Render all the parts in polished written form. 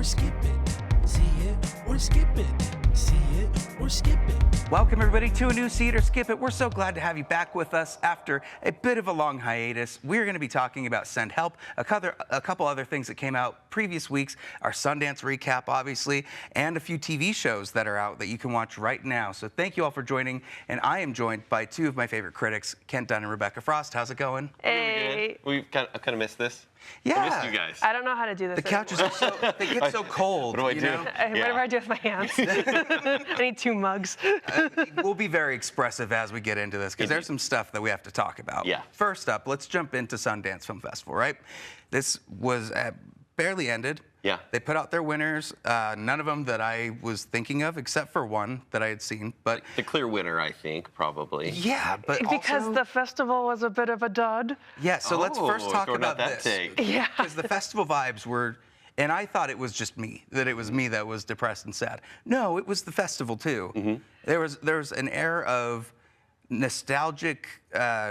skip it. See it or skip it. See it or skip it. Welcome everybody to a new See It or Skip It. We're so glad to have you back with us after a bit of a long hiatus. We're going to be talking about Send Help, a couple other things that came out previous weeks, our Sundance recap, obviously, and a few TV shows that are out that you can watch right now. So thank you all for joining, and I am joined by two of my favorite critics, Kent Dunn and Rebecca Frost. How's it going? Hey. We've kind of missed this. Yeah. I missed you guys. I don't know how to do this. The couches are so, they get so cold. What do I do? Whatever I do with my hands. I need 2 mugs. We'll be very expressive as we get into this because there's some stuff that we have to talk about. Yeah. First up, let's jump into Sundance Film Festival, right? This was barely ended. Yeah. They put out their winners. None of them that I was thinking of, except for one that I had seen. But The clear winner, I think, probably. yeah, but Because also, the festival was a bit of a dud. yeah. So let's first talk throwing out about that this. take. Yeah. Because the festival vibes were, and I thought it was just me, that it was me that was depressed and sad. No, it was the festival too. Mm-hmm. There was an air of nostalgic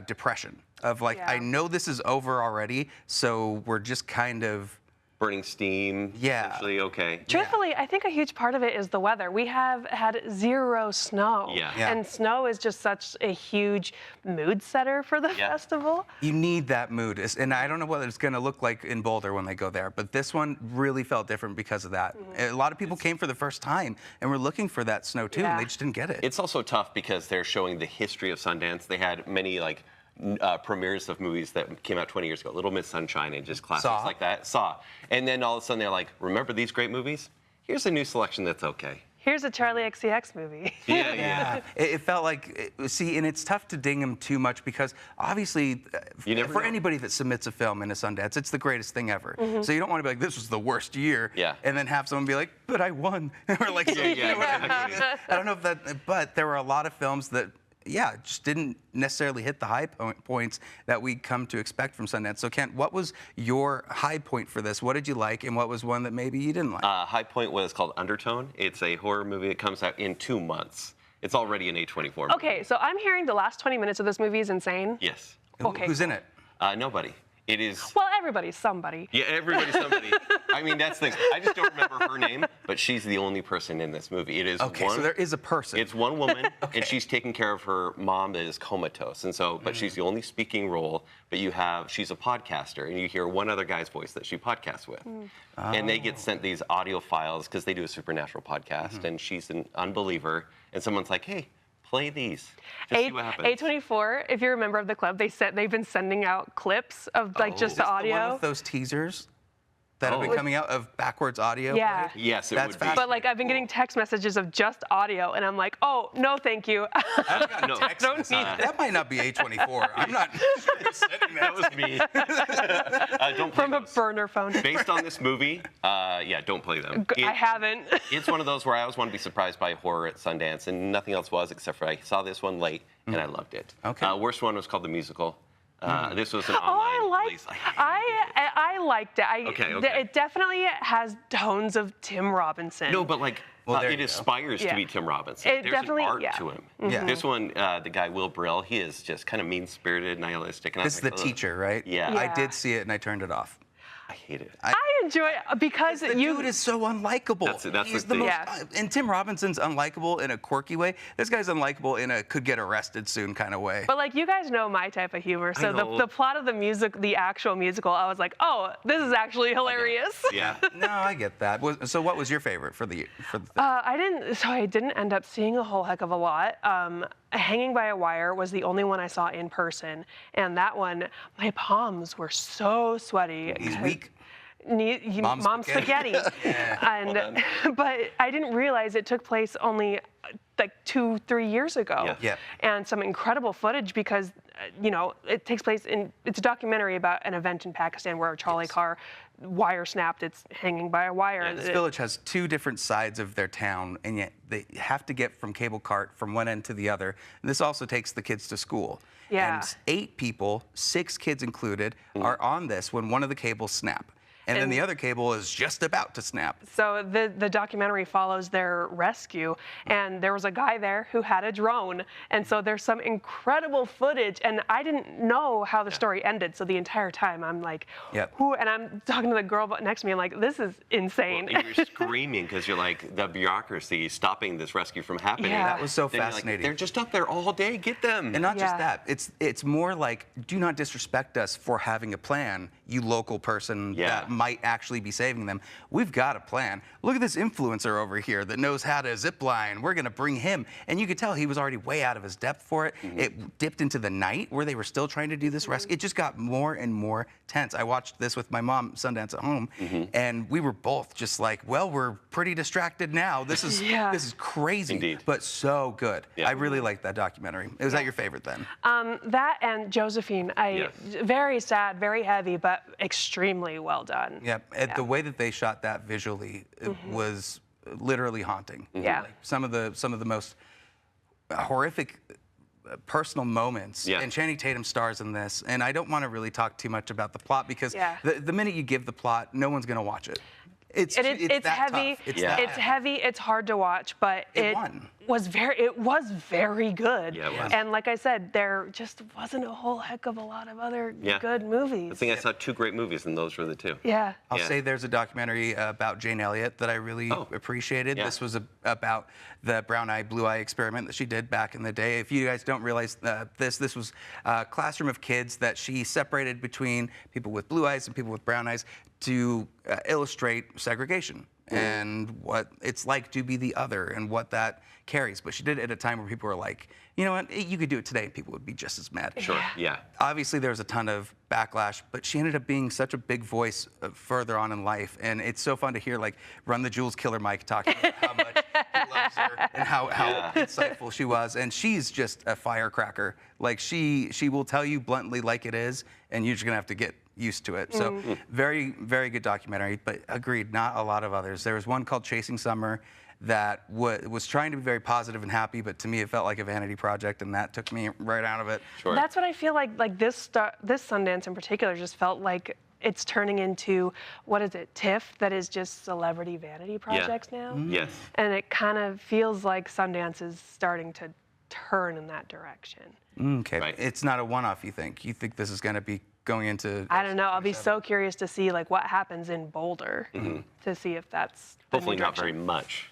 depression of like, Yeah. I know this is over already, so we're just kind of, Burning steam. Yeah. Essentially, okay. Truthfully, I think a huge part of it is the weather. We have had 0 snow. Yeah. Yeah. And snow is just such a huge mood setter for the Yeah. festival. you need that mood. And I don't know what it's going to look like in Boulder when they go there, but this one really felt different because of that. A lot of people came for the first time and were looking for that snow too, and Yeah. they just didn't get it. It's also tough because they're showing the history of Sundance. They had many premieres of movies that came out 20 years ago, Little Miss Sunshine and just classics Saw. like that. Saw. And then all of a sudden they're like, remember these great movies? Here's a new selection that's okay. Here's a Charlie XCX movie. Yeah, it felt like, see, and it's tough to ding them too much because obviously, You never for know. anybody that submits a film in a Sundance, it's the greatest thing ever. So you don't want to be like, this was the worst year, Yeah. and then have someone be like, but I won. Or like, so, you know what I mean? I don't know if that, but there were a lot of films that, yeah, just didn't necessarily hit the high points that we come to expect from Sundance. So Kent, what was your high point for this? What did you like, and what was one that maybe you didn't like? High Point was called Undertone. It's a horror movie that comes out in 2 months. It's already an A24 movie. Okay, so I'm hearing the last 20 minutes of this movie is insane. Yes. okay. Who's in it? Nobody. It is. Well, everybody's somebody. Yeah, everybody's somebody. I mean, that's the thing. I just don't remember her name, but she's the only person in this movie. It is Okay, so there is a person. It's one woman, and she's taking care of her mom that is comatose, and so, but she's the only speaking role. But she's a podcaster, and you hear one other guy's voice that she podcasts with, and they get sent these audio files because they do a supernatural podcast, and she's an unbeliever, and someone's like, hey, play these. Just see what happens. A24, if you're a member of the club, they've been sending out clips of like just Is the this audio. The one with those teasers that have been Oh. coming out of backwards audio? Yeah. right? Yes, it That's would be. fascinating. But like I've been getting text messages of just audio, and I'm like, oh no, thank you. I've gotten No. text Don't messages. need That might not be A24. I'm not sure who's sending that. That was me. Don't play From a those. burner phone. Based on this movie, yeah, don't play them. I haven't. It's one of those where I always want to be surprised by horror at Sundance, and nothing else was except for I saw this one late, and I loved it. Okay. Worst one was called The Musical. This was an Oh, I online like. release. I liked it. Okay. It definitely has tones of Tim Robinson. No, but like, Well, there it you aspires go. to be Yeah. Tim Robinson. It There's definitely- an art yeah. to him. Yeah. This one, the guy Will Brill, he is just kind of mean-spirited, nihilistic. And I This was is the like, ugh. teacher, right? Yeah. I Yeah. did see it and I turned it off. I hate it. I enjoy it because The you. dude is so unlikable. That's He's the the thing. most, Yeah. and Tim Robinson's unlikable in a quirky way. This guy's unlikable in a could get arrested soon kind of way. But like you guys know my type of humor, so know. the plot of the actual musical, I was like, oh, this is actually hilarious. Yeah. No, I get that. So what was your favorite for the thing? I didn't end up seeing a whole heck of a lot. Hanging by a Wire was the only one I saw in person, and that one, my palms were so sweaty. He's weak. Mom spaghetti. And but I didn't realize it took place only like 2-3 years ago. Yeah. Yeah. And some incredible footage because it takes place it's a documentary about an event in Pakistan where a trolley car wire snapped. It's hanging by a wire. This village has 2 different sides of their town, and yet they have to get from cable cart from one end to the other. And this also takes the kids to school. Yeah. And 8 people, 6 kids included, are on this when one of the cables snap. and then the other cable is just about to snap. So the documentary follows their rescue, and there was a guy there who had a drone, and so there's some incredible footage, and I didn't know how the story ended, so the entire time I'm like, Yep. who? And I'm talking to the girl next to me, I'm like, this is insane. And you're screaming because you're like, the bureaucracy stopping this rescue from happening. Yeah. That was so Then you're like, fascinating. they're just up there all day. Get them. And not just Yeah. that, it's more like, do not disrespect us for having a plan, you local person Yeah. that might actually be saving them. We've got a plan. Look at this influencer over here that knows how to zip line. We're gonna bring him. And you could tell he was already way out of his depth for it. It dipped into the night where they were still trying to do this rescue. It just got more and more tense. I watched this with my mom, Sundance at home, and we were both just like, well, we're pretty distracted now. This is Yeah. this is crazy, Indeed. but so good. Yeah. I really liked that documentary. Was that your favorite then? That and Josephine, Yes. very sad, very heavy, but extremely well done. Yeah, the way that they shot that visually it was literally haunting. Yeah. Like, some of the most horrific personal moments. Yeah. And Channing Tatum stars in this, and I don't want to really talk too much about the plot because Yeah. the minute you give the plot, no one's gonna watch it. It's It's that heavy. tough. It's Yeah. that It's bad. heavy. It's hard to watch, but It won. was very good. Yeah, it was. And like I said, there just wasn't a whole heck of a lot of other Yeah. good movies. I think I saw 2 great movies, and those were the 2. Yeah. I'll Yeah. say there's a documentary about Jane Elliott that I really appreciated. Yeah. This was about the brown eye, blue eye experiment that she did back in the day. If you guys don't realize this was a classroom of kids that she separated between people with blue eyes and people with brown eyes to illustrate segregation and what it's like to be the other and what that carries. But she did it at a time where people were like, you know what, you could do it today and people would be just as mad. Sure. Yeah. Obviously, there was a ton of backlash, but she ended up being such a big voice further on in life. And it's so fun to hear, like, Run the Jewels Killer Mike talking about how much he loves her and how insightful she was. And she's just a firecracker. Like, she will tell you bluntly like it is, and you're just going to have to get used to it. So very, very good documentary, but agreed, not a lot of others. There was one called Chasing Summer that was trying to be very positive and happy, but to me it felt like a vanity project, and that took me right out of it. Sure. That's what I feel like this Sundance in particular just felt like it's turning into, what is it, TIFF, that is just celebrity vanity projects now? Yes. And it kind of feels like Sundance is starting to turn in that direction. Okay, Right. it's not a one-off, you think? You think this is going to be going into... I don't know. I'll be so curious to see like what happens in Boulder to see if that's the new Hopefully not very direction. much.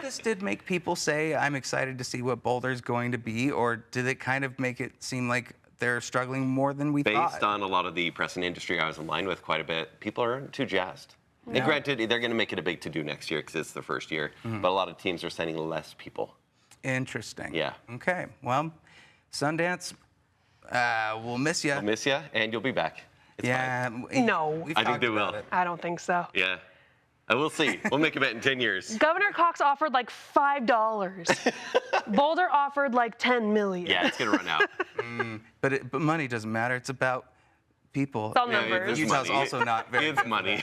This did make people say, I'm excited to see what Boulder's going to be, or did it kind of make it seem like they're struggling more than we thought? Based on a lot of the press and industry I was in line with quite a bit, people aren't too jazzed. And granted, they're going to make it a big to-do next year because it's the first year, but a lot of teams are sending less people. Interesting. Yeah. Okay, well, Sundance, we'll miss you. I'll miss you, and you'll be back. It's Yeah. No. we've I think talked they about will. it. I don't think so. fine. Yeah. We'll see. We'll make a bet in 10 years. Governor Cox offered like $5. Boulder offered like 10 million. Yeah, it's going to run out. But money doesn't matter. It's about people. It's all Yeah, numbers. it's Utah's money. also not very It's good. money.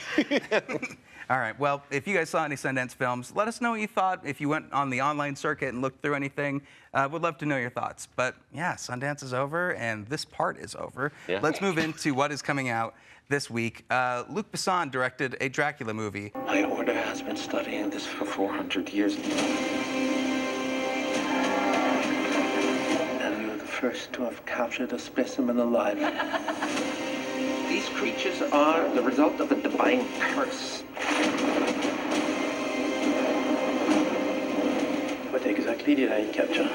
All right. Well, if you guys saw any Sundance films, let us know what you thought. If you went on the online circuit and looked through anything, would love to know your thoughts. But yeah, Sundance is over, and this part is over. Yeah. Let's move into what is coming out this week. Luc Besson directed a Dracula movie. My order has been studying this for 400 years. And you're the first to have captured a specimen alive. These creatures are the result of a divine curse. What exactly did I capture?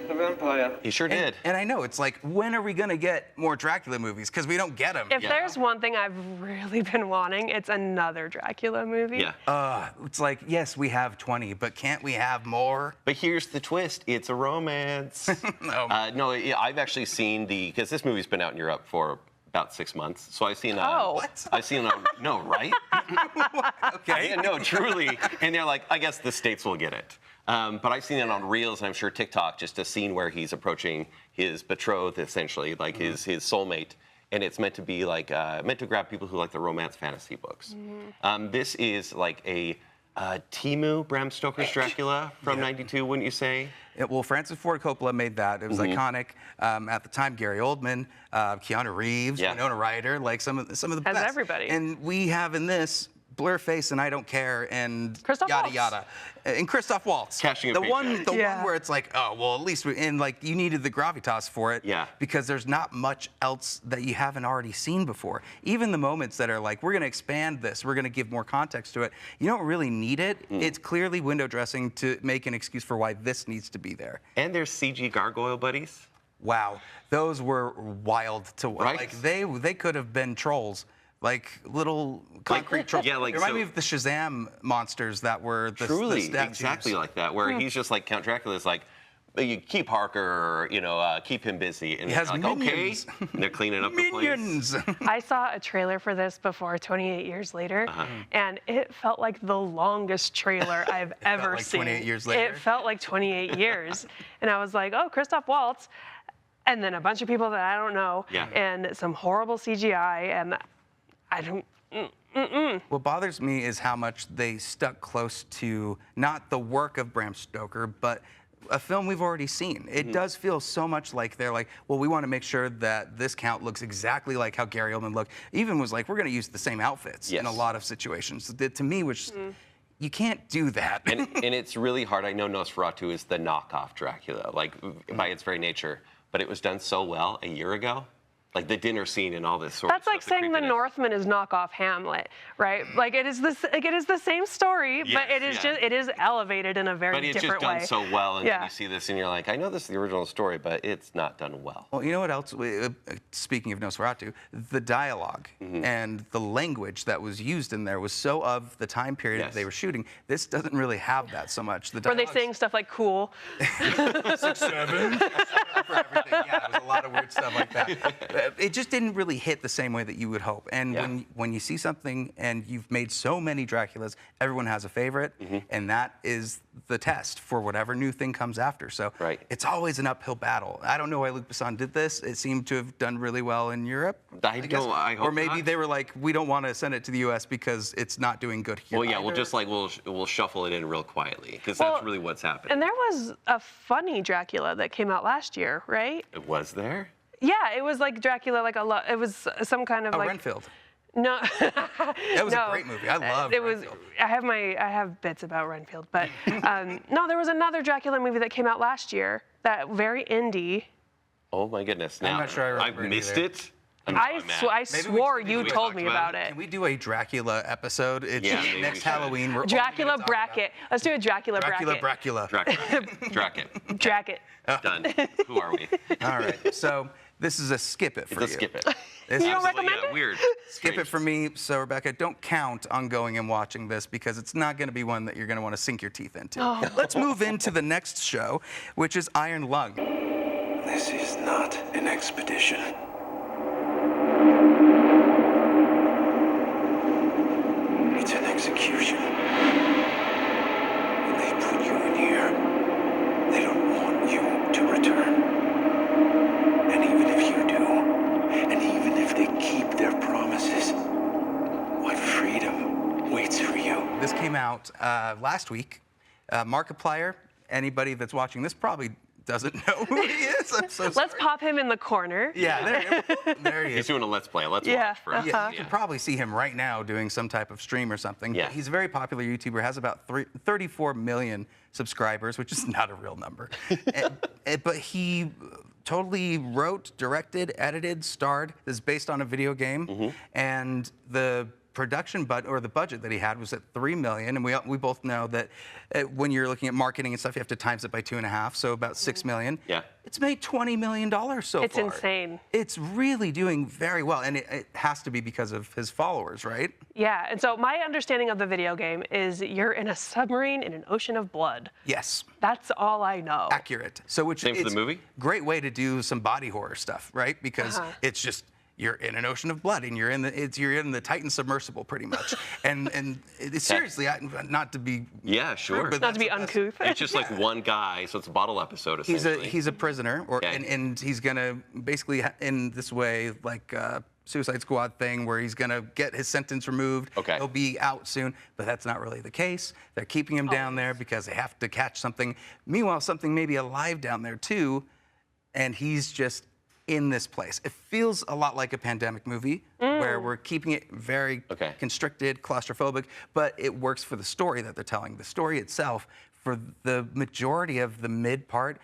A vampire. He sure did. And I know, it's like, when are we going to get more Dracula movies? Because we don't get them. If there's one thing I've really been wanting, it's another Dracula movie. Yeah. It's like, yes, we have 20, but can't we have more? But here's the twist. It's a romance. No. No, I've actually seen because this movie's been out in Europe for about 6 months. So I've seen What? I've seen no, right? Okay. Yeah, no, truly. And they're like, I guess the States will get it. But I've seen it on Reels, and I'm sure TikTok, just a scene where he's approaching his betrothed, essentially, like his soulmate. And it's meant to be like, meant to grab people who like the romance fantasy books. This is like a Timu, Bram Stoker's Dracula from '92, wouldn't you say? Well, Francis Ford Coppola made that. It was iconic. At the time, Gary Oldman, Keanu Reeves, Winona Ryder, like some of the best. As everybody. And we have in this Blurface and I Don't Care and Christoph yada Waltz. yada. And Christoph Waltz. Cashing a the paycheck. one where it's like, oh well, at least and like you needed the gravitas for it. Yeah. Because there's not much else that you haven't already seen before. Even the moments that are like, we're gonna expand this, we're gonna give more context to it. You don't really need it. It's clearly window dressing to make an excuse for why this needs to be there. And there's CG gargoyle buddies. Wow, those were wild to Right? like. They could have been trolls, like little concrete trolls. Yeah, like, Remind so- me of the Shazam monsters that were the Truly, statues. exactly like that, where he's just like Count Dracula's like, you keep Harker, keep him busy, and He has they're like, minions. okay, and they're cleaning up the place. Minions. I saw a trailer for this before 28 years later, and it felt like the longest trailer I've ever like seen. 28 years later? It felt like 28 years. And I was like, oh, Christoph Waltz. And then a bunch of people that I don't know, Yeah. and some horrible CGI, and I don't. What bothers me is how much they stuck close to not the work of Bram Stoker, but a film we've already seen. It does feel so much like they're like, well, we want to make sure that this Count looks exactly like how Gary Oldman looked. Even was like, we're going to use the same outfits in a Yes. lot of situations. To me, which you can't do that. And it's really hard. I know Nosferatu is the knockoff Dracula, like by its very nature, but it was done so well a year ago. Like the dinner scene and all this sort That's of like stuff. saying The Northman is knockoff Hamlet, right? Like it is the same story, but it is Yes, it is elevated in a very But it's different just done way. so well, and Yeah. then you see this and you're like, I know this is the original story, but it's not done well. Well, you know what else? Speaking of Nosferatu, the dialogue and the language that was used in there was so of the time period that Yes. they were shooting. This doesn't really have that so much. The Were they dialogue's saying stuff like "cool"? 6, 7 for everything. Yeah, it was a lot of weird stuff like that. It just didn't really hit the same way that you would hope. And Yeah. when you see something and you've made so many Draculas, everyone has a favorite, and that is the test for whatever new thing comes after. So Right. it's always an uphill battle. I don't know why Luc Besson did this. It seemed to have done really well in Europe. I guess. don't- I hope or maybe not. they were like, we don't want to send it to the U.S. because it's not doing good here. Well, yeah, we'll either. just like we'll shuffle it in real quietly because Well, that's really what's happening. And there was a funny Dracula that came out last year, right? It was there. Yeah, it was like Dracula, like it was some kind of Oh, like Renfield. no. That was a great movie. I love it. Was Renfield. I have bits about Renfield, but no, there was another Dracula movie that came out last year that very indie. Oh my goodness! I'm Now not sure I I've remember it missed either. it. I'm I mad. Maybe we swore should- you we told talked me about about it. it. Can we do a Dracula episode? It's Yeah, maybe next we should. Halloween. We're only Dracula gonna talk about bracket. Let's do a Dracula bracket. Dracula. Dracket. Jacket. Done. Who are we? All right. So this is a skip it for Let's you. skip it. This You is- don't recommend yeah, it? weird. Skip it Strange. for me. So Rebecca, don't count on going and watching this because it's not going to be one that you're going to want to sink your teeth into. Oh. Let's move into the next show, which is Iron Lung. This is not an expedition. It's an execution. When they put you in here, they don't want you to return. And even if you do, and even if they keep their promises, what freedom waits for you? This came out last week. Markiplier, anybody that's watching this probably doesn't know who he is. I'm so sorry. Let's pop him in the corner. Yeah, there he He's is. doing a let's play. Let's Yeah, watch for us. Yeah, you can probably see him right now doing some type of stream or something. Yeah. But he's a very popular YouTuber, has about 34 million subscribers, which is not a real number. But he totally wrote, directed, edited, starred. This is based on a video game. And the production the budget that he had was at $3 million, and we both know that when you're looking at marketing and stuff, you have to times it by 2.5, so about $6 million. Yeah. It's made $20 million so It's far. insane. It's really doing very well, and it has to be because of his followers, right? Yeah, and so my understanding of the video game is you're in a submarine in an ocean of blood. Yes, That's all I know. accurate. So which Same for the it's movie? Great way to do some body horror stuff, right? Because it's just you're in an ocean of blood, and you're in the Titan submersible pretty much. and it's seriously, not to be Yeah, sure. rude, but Not to be that's- uncouth. It's just like one guy, so it's a bottle episode essentially. He's a prisoner, Okay. and he's gonna basically in this way like Suicide Squad thing where he's going to get his sentence removed. Okay. He'll be out soon, but that's not really the case. They're keeping him down there because they have to catch something. Meanwhile, something may be alive down there too, and he's just in this place. It feels a lot like a pandemic movie where we're keeping it very constricted, claustrophobic, but it works for the story that they're telling. The story itself, for the majority of the mid part,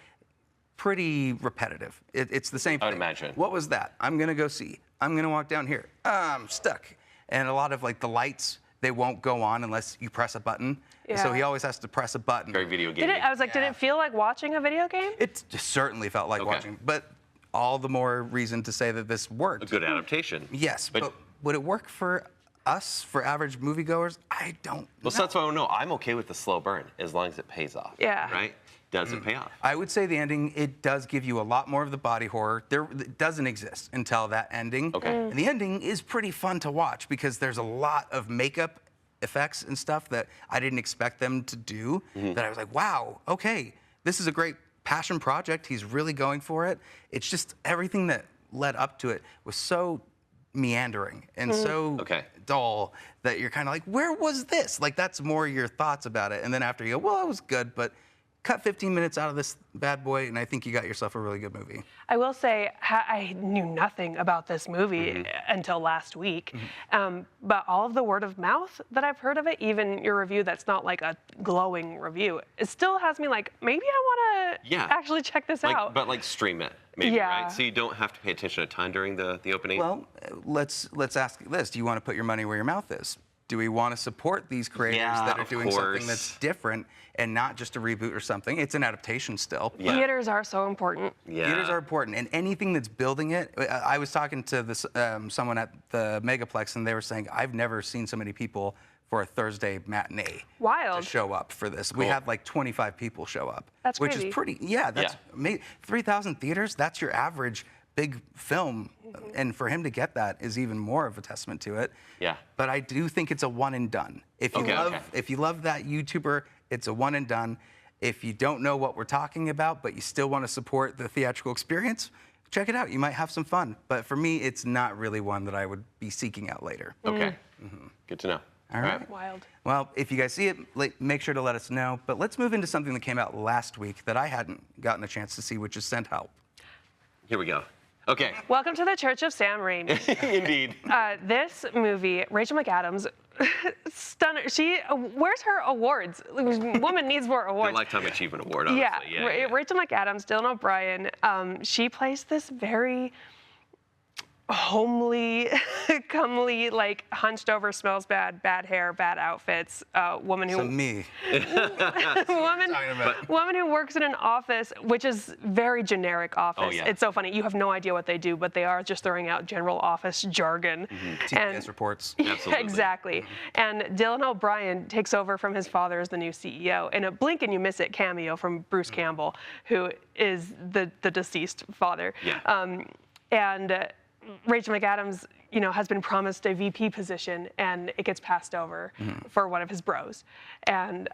pretty repetitive. It's the same thing. I would imagine. What was that? I'm gonna go see. I'm gonna walk down here. I'm stuck. And a lot of like the lights, they won't go on unless you press a button. Yeah. So he always has to press a button. Very video game. I was like, did it feel like watching a video game? It just certainly felt like watching, but all the more reason to say that this worked. A good adaptation. Yes, but would it work for us, for average moviegoers? I don't know. Well, so that's why I don't know. I'm okay with the slow burn as long as it pays off. Yeah. Right? Does it pay off? I would say the ending, it does give you a lot more of the body horror. It doesn't exist until that ending. Okay. And the ending is pretty fun to watch because there's a lot of makeup effects and stuff that I didn't expect them to do. That I was like, wow, okay, this is a great passion project. He's really going for it. It's just everything that led up to it was so meandering and so dull that you're kind of like, where was this? Like, that's more your thoughts about it. And then after you go, well, it was good, but cut 15 minutes out of this bad boy, and I think you got yourself a really good movie. I will say, I knew nothing about this movie until last week, but all of the word of mouth that I've heard of it, even your review that's not like a glowing review, it still has me like, maybe I want to actually check this out. But like stream it, maybe, right? So you don't have to pay attention a ton during the opening? Well, let's ask this. Do you want to put your money where your mouth is? Do we want to support these creators that are doing something that's different and not just a reboot or something? It's an adaptation still. Theaters are so important. Theaters are important, and anything that's building it. I was talking to this someone at the Megaplex, and they were saying, I've never seen so many people for a Thursday matinee to show up for this. We had like 25 people show up. That's which crazy. is pretty, that's 3,000 theaters, that's your average big film, and for him to get that is even more of a testament to it. Yeah. But I do think it's a one and done. If you love that YouTuber, it's a one and done. If you don't know what we're talking about, but you still want to support the theatrical experience, check it out. You might have some fun. But for me, it's not really one that I would be seeking out later. Okay. Good to know. All right. Wild. Well, if you guys see it, make sure to let us know. But let's move into something that came out last week that I hadn't gotten a chance to see, which is Send Help. Here we go. Okay. Welcome to the Church of Sam Raimi. Indeed. This movie, Rachel McAdams, stunner. Where's her awards? Woman needs more awards. The Lifetime Achievement Award, honestly. Yeah. Rachel McAdams, Dylan O'Brien, she plays this very homely, comely, like hunched over, smells bad, bad hair, bad outfits, woman who woman who works in an office, which is very generic office. Oh, yeah. It's so funny. You have no idea what they do, but they are just throwing out general office jargon. TPS reports. Absolutely. Exactly. And Dylan O'Brien takes over from his father as the new CEO. In a blink and you miss it cameo from Bruce Campbell, who is the deceased father. Yeah. And Rachel McAdams, has been promised a VP position, and it gets passed over for one of his bros. And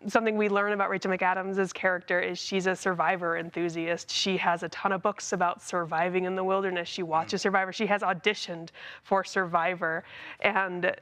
something we learn about Rachel McAdams' character is she's a Survivor enthusiast. She has a ton of books about surviving in the wilderness. She watches Survivor. She has auditioned for Survivor. And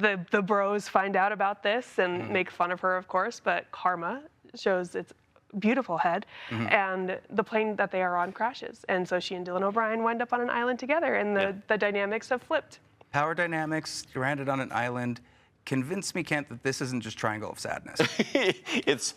the bros find out about this and make fun of her, of course, but karma shows its beautiful head, and the plane that they are on crashes. And so she and Dylan O'Brien wind up on an island together, and the dynamics have flipped. Power dynamics, stranded on an island. Convince me, Kent, that this isn't just Triangle of Sadness. It's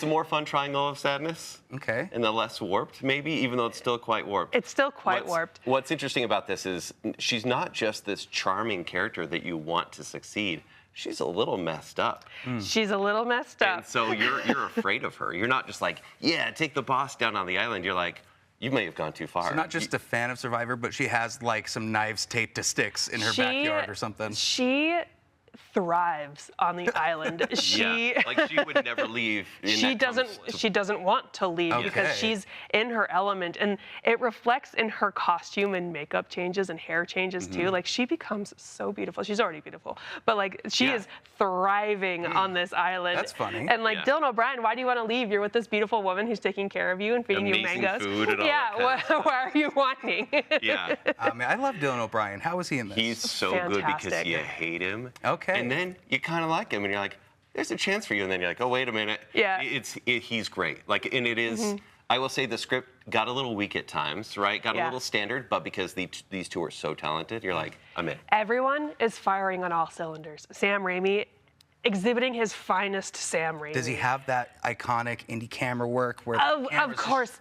a more fun Triangle of Sadness. Okay. And the less warped, maybe, even though it's still quite warped. It's still quite warped. What's interesting about this is she's not just this charming character that you want to succeed. She's a little messed up. She's a little messed up. And so you're afraid of her. You're not just like, yeah, take the boss down on the island. You're like, you may have gone too far. She's not just a fan of Survivor, but she has like some knives taped to sticks in her backyard or something. She thrives on the island. Yeah, like she would never leave. She doesn't want to leave because she's in her element, and it reflects in her costume and makeup changes and hair changes too. Like she becomes so beautiful. She's already beautiful, but like she is thriving on this island. That's funny. And like Dylan O'Brien, why do you want to leave? You're with this beautiful woman who's taking care of you and feeding you mangoes. Food and all that why are you whining? Yeah. I mean, I love Dylan O'Brien. How is he in this? He's so good because you hate him. Okay. And then you kind of like him, and you're like, there's a chance for you. And then you're like, oh, wait a minute. Yeah. He's great. Like, and it is, I will say the script got a little weak at times, right? Got a little standard, but because these two are so talented, you're like, I'm in. Everyone is firing on all cylinders. Sam Raimi exhibiting his finest Sam Raimi. Does he have that iconic indie camera work where Of course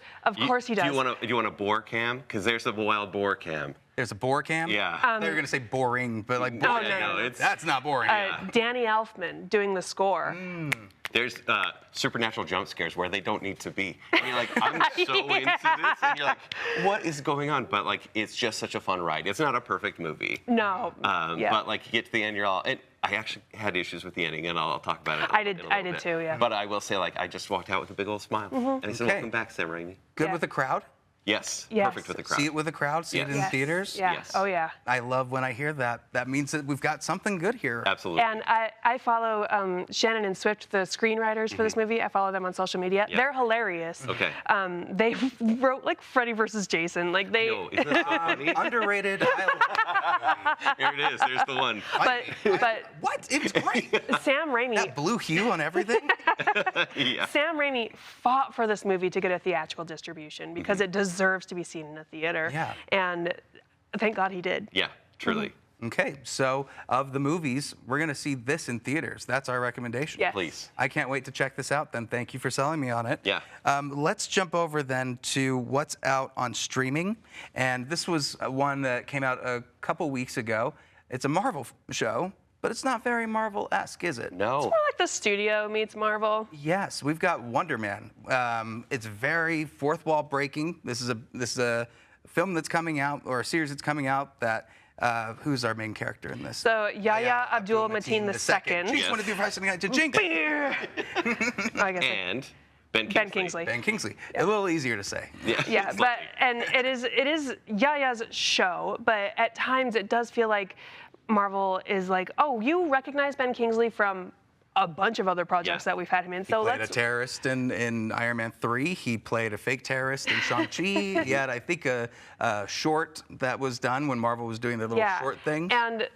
he does. Do you want a boar cam? Because there's a wild boar cam. there's a boar cam? Yeah. They were gonna say boring, but like No, that's not boring. Danny Elfman doing the score. There's supernatural jump scares where they don't need to be. And you're like, I'm so into this. And you're like, what is going on? But like, it's just such a fun ride. It's not a perfect movie. No. But like, you get to the end, you're all. And I actually had issues with the ending, and I'll talk about it. I did too, yeah. But I will say, like, I just walked out with a big old smile. And I said, welcome back, Sam Raimi. Good with the crowd? Yes. Yes. Perfect with the crowd. See it with the crowd? See it in Yes. theaters? Yeah. Yes. Oh, yeah. I love when I hear that. That means that we've got something good here. Absolutely. And I follow Shannon and Swift, the screenwriters for this movie. I follow them on social media. Yeah. They're hilarious. Okay. They wrote like Freddy versus Jason. Like they. No, isn't that so funny? Underrated. I Here it is. There's the one. But what? It was great. Sam Raimi. That blue hue on everything. Yeah. Sam Raimi fought for this movie to get a theatrical distribution because it deserves to be seen in a theater. Yeah. And thank God he did. Yeah, truly. Okay, so of the movies, we're going to see this in theaters. That's our recommendation. Yes. Please. I can't wait to check this out then. Thank you for selling me on it. Yeah. Let's jump over then to what's out on streaming. And this was one that came out a couple weeks ago. It's a Marvel show, but it's not very Marvel-esque, is it? No. More like the studio meets Marvel. Yes, we've got Wonder Man. It's very fourth wall breaking. This is a film that's coming out, or a series that's coming out that who's our main character in this? So Yahya Abdul-Mateen II. Jeez, one of you something to jinx it. I guess And Ben Kingsley. Ben Kingsley. A little easier to say. Yeah, but and it is Yahya's show, but at times it does feel like Marvel is like, oh, you recognize Ben Kingsley from a bunch of other projects that we've had him in. So He played a terrorist in Iron Man 3. He played a fake terrorist in Shang-Chi. He had, I think, a short that was done when Marvel was doing their little short thing. And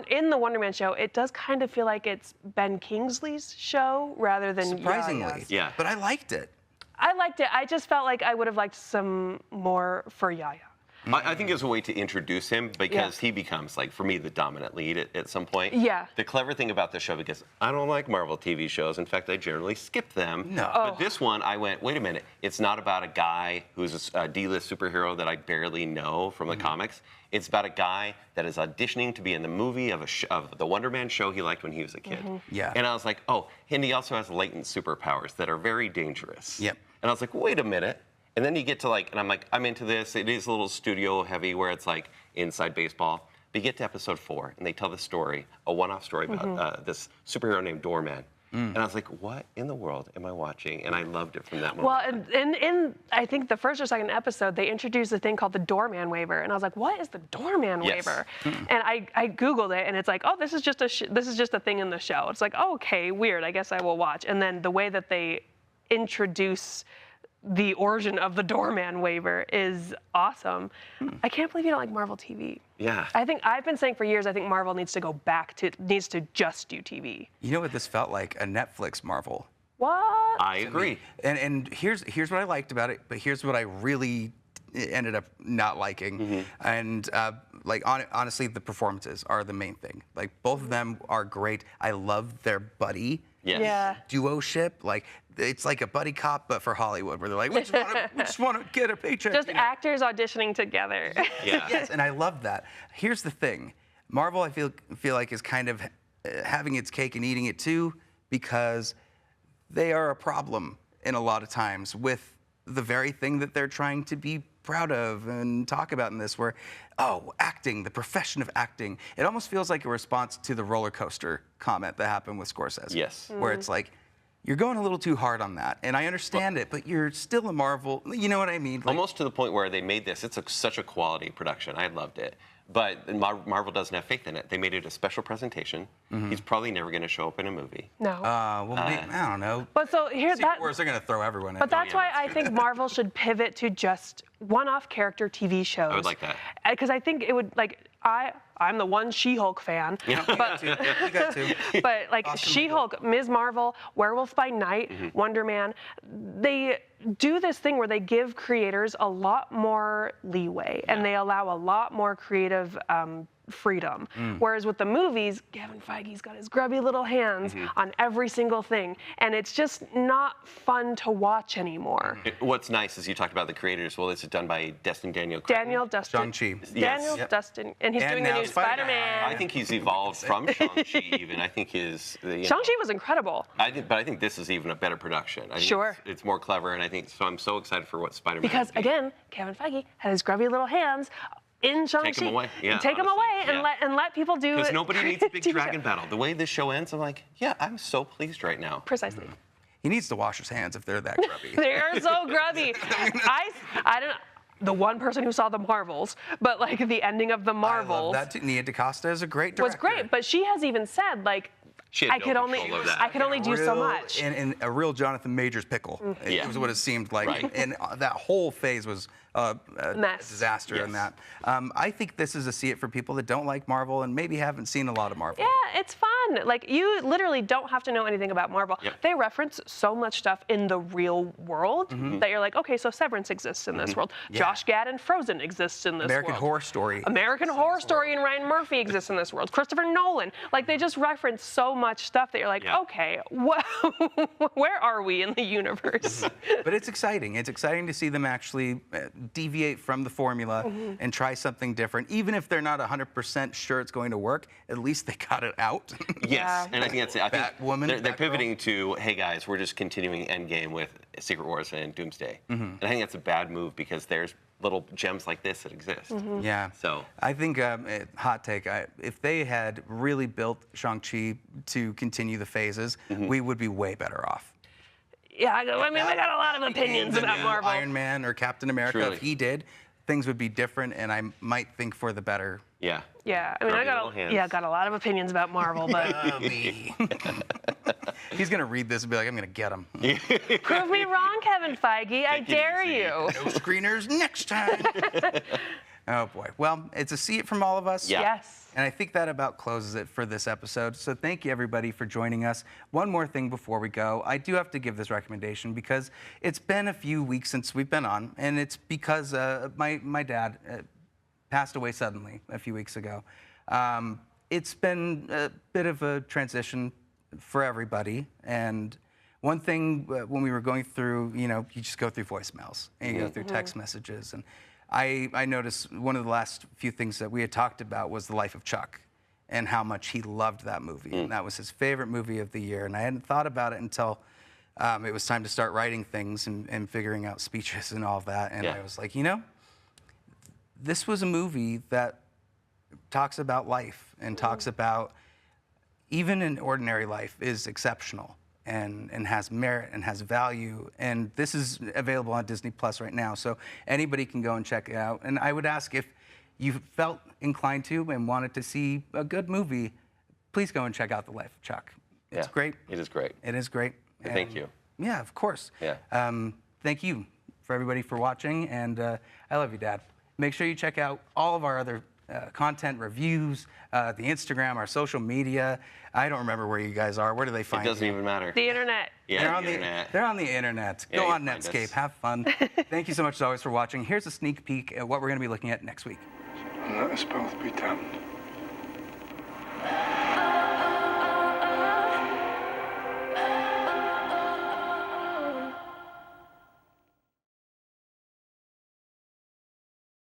in the Wonder Man show, it does kind of feel like it's Ben Kingsley's show rather than Surprisingly. Yahya's. Yeah. But I liked it. I liked it. I just felt like I would have liked some more for Yahya. I think it's a way to introduce him because he becomes, like, for me, the dominant lead at some point. Yeah. The clever thing about this show, because I don't like Marvel TV shows. In fact, I generally skip them. No. But this one, I went, wait a minute. It's not about a guy who's a D-list superhero that I barely know from the comics. It's about a guy that is auditioning to be in the movie of the Wonder Man show he liked when he was a kid. Yeah. And I was like, oh, and he also has latent superpowers that are very dangerous. Yep. And I was like, wait a minute. And then you get to like, and I'm like, I'm into this. It is a little studio heavy where it's like inside baseball. But you get to episode 4 and they tell the story, a one-off story about this superhero named Doorman. And I was like, what in the world am I watching? And I loved it from that moment. Well, in I think the first or second episode, they introduced a thing called the doorman waiver, and I was like, "What is the doorman waiver?" And I googled it, and it's like, "Oh, this is just a thing in the show." It's like, oh, "Okay, weird. I guess I will watch." And then the way that they introduce the origin of the doorman waiver is awesome. I can't believe you don't like Marvel TV. Yeah. I've been saying for years, I think Marvel needs to just do TV. You know what this felt like? A Netflix Marvel. What? I agree. And here's what I liked about it, but here's what I really ended up not liking. And honestly, the performances are the main thing. Like both of them are great. I love their buddy Yeah. duo-ship. Like it's like a buddy cop, but for Hollywood, where they're like, we just want to get a paycheck. Just actors auditioning together. Yeah. Yes, and I love that. Here's the thing. Marvel, I feel like, is kind of having its cake and eating it too, because they are a problem in a lot of times with the very thing that they're trying to be proud of and talk about in this, where, oh, acting, the profession of acting. It almost feels like a response to the roller coaster comment that happened with Scorsese. Yes. Where it's like, you're going a little too hard on that, and I understand it, but you're still a Marvel. You know what I mean? Like, almost to the point where they made this. It's such a quality production. I loved it. But Marvel doesn't have faith in it. They made it a special presentation. He's probably never going to show up in a movie. No. well, I don't know. But so here Secret Wars, they're going to throw everyone in. But that's why I think Marvel should pivot to just one-off character TV shows. I would like that. Because I think it would, like, I'm the one She-Hulk fan. Yeah. But, You got to. but like Awesome. She-Hulk, Ms. Marvel, Werewolf by Night, Wonder Man, they do this thing where they give creators a lot more leeway and they allow a lot more creative freedom. Whereas with the movies, Kevin Feige's got his grubby little hands on every single thing, and it's just not fun to watch anymore. What's nice is you talked about the creators. Well, it's done by Daniel Dustin. Shang-Chi. Daniel Yes. Dustin, and he's And doing the now new Spider-Man. Spider-Man. I think he's evolved from Shang-Chi even. I think Shang-Chi was incredible. but I think this is even a better production. I think Sure. It's more clever, and I think so. I'm so excited for what Spider-Man. Because will be. again, Kevin Feige had his grubby little hands in Shang-Chi. Take 'em away. Yeah, Take them honestly, away yeah. and let people do it. Because nobody needs a big TV dragon show. battle. The way this show ends, I'm like, yeah, I'm so pleased right now. Precisely. He needs to wash his hands if they're that grubby. They are so grubby. I don't. The one person who saw the Marvels, but like the ending of the I love Marvels that too. Nia DaCosta is a great director. was great. But she has even said like, She had I no could only control of that. I could only do so much. And a real Jonathan Majors pickle. It Yeah. was what it seemed like. Right. And that whole phase was a Mess. disaster in Yes. that. I think this is a see it for people that don't like Marvel and maybe haven't seen a lot of Marvel. Yeah, it's fun. Like, you literally don't have to know anything about Marvel. Yep. They reference so much stuff in the real world Mm-hmm. that you're like, okay, so Severance exists in this world. Josh Gad and Frozen exists in this American world. Horror Story. American Horror Story and Ryan Murphy exists in this world. Christopher Nolan. Like, they just reference so much stuff that you're like, Yeah. okay, where are we in the universe? But it's exciting. It's exciting to see them actually deviate from the formula and try something different. Even if they're not 100% sure it's going to work, at least they got it out. Yes, Yeah. and I think that's it. I think Batwoman, they're Batgirl. pivoting to, hey guys, we're just continuing Endgame with Secret Wars and Doomsday. And I think that's a bad move because there's little gems like this that exist. Yeah. So I think, hot take, if they had really built Shang-Chi to continue the phases, we would be way better off. Yeah, I got a lot of opinions The about new Marvel. Iron Man or Captain America, Truly. if he did, things would be different, and I might think for the better. yeah. Yeah, I mean, Grubby little hands. got a lot of opinions about Marvel, but Me. He's gonna read this and be like, I'm gonna get him. prove me wrong, Kevin Feige. I Take it dare easy. you. No screeners next time. Oh boy. Well, it's a see it from all of us. Yeah. Yes. And I think that about closes it for this episode. So thank you everybody for joining us. One more thing before we go. I do have to give this recommendation because it's been a few weeks since we've been on, and it's because my dad passed away suddenly a few weeks ago. It's been a bit of a transition for everybody. And one thing when we were going through, you just go through voicemails and you go through text messages. And I noticed one of the last few things that we had talked about was The Life of Chuck and how much he loved that movie. And that was his favorite movie of the year. And I hadn't thought about it until it was time to start writing things and figuring out speeches and all of that. And I was like, this was a movie that talks about life and talks about even an ordinary life is exceptional and has merit and has value. And this is available on Disney Plus right now. So anybody can go and check it out. And I would ask if you felt inclined to and wanted to see a good movie, please go and check out The Life of Chuck. It's great. It is great. It is great. Thank you. Yeah, of course. Yeah. Thank you for everybody for watching. And I love you, Dad. Make sure you check out all of our other content reviews, the Instagram, our social media. I don't remember where you guys are. Where do they It find doesn't you? even matter. The internet. Yeah, They're on the internet. They're on the internet. Yeah, Go you on find us. Netscape. Have fun. Thank you so much as always for watching. Here's a sneak peek at what we're going to be looking at next week. Let us both be damned.